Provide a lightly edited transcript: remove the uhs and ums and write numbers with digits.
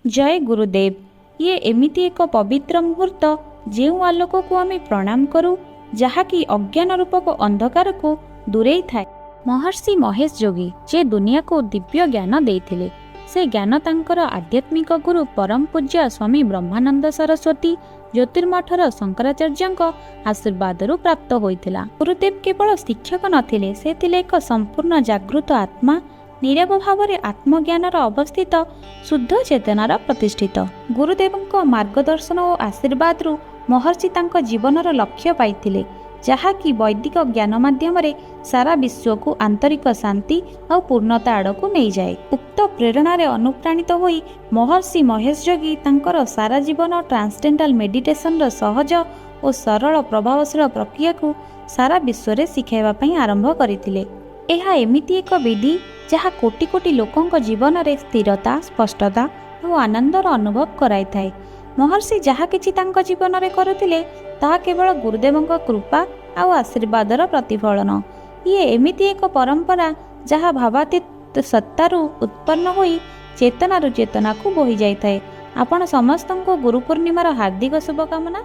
जय गुरुदेव। ये एमिति एक पवित्र मुहूर्त जो आलोक को आम प्रणाम करूँ जहाँकि अज्ञान रूपक अंधकार को दूरे थाए। महर्षि महेश जोगी जे दुनिया को दिव्य ज्ञान देते से ज्ञान तांकर आध्यात्मिक गुरु परम पूज्य स्वामी ब्रह्मानंद सरस्वती ज्योतिर्मठर शंकराचार्य आशीर्वाद प्राप्त होता। गुरुदेव केवल शिक्षक नथिले, से थिले एक संपूर्ण जागृत आत्मा, नीरव भाव में आत्मज्ञानर अवस्थित शुद्ध चेतनार प्रतिष्ठित। गुरुदेव मार्गदर्शन और आशीर्वाद महर्षि तांको जीवनर लक्ष्य पाइथिले, जहाँकि वैदिक ज्ञान माध्यम सारा विश्व को आंतरिक शांति और पूर्णता आड़क नहीं जाए। उक्त प्रेरणार अनुप्राणित होई महर्षि महेश जोगी तांकर सारा जीवन ट्रांसडेंटाल मेडिटेशन सहज और सरल प्रभावशील प्रक्रिया को सारा विश्व में शिखाइबा आरंभ करथिले। यह एमिति एक विधि जहाँ कोटि कोटि लोकों जीवन में स्थिरता, स्पष्टता और आनंदर अनुभव कराई थाए। महर्षि जहाँ किछि तांको जीवन में करुथिले ताहा केवल गुरुदेव कृपा और आशीर्वादर प्रतिफलन। ये एमिति एक परंपरा जहाँ भावातीत सत्तारू उत्पन्न होई चेतनारू चेतना को बोही जाई थाए। आपण समस्त को गुरु पूर्णिमार हार्दिक शुभकामना।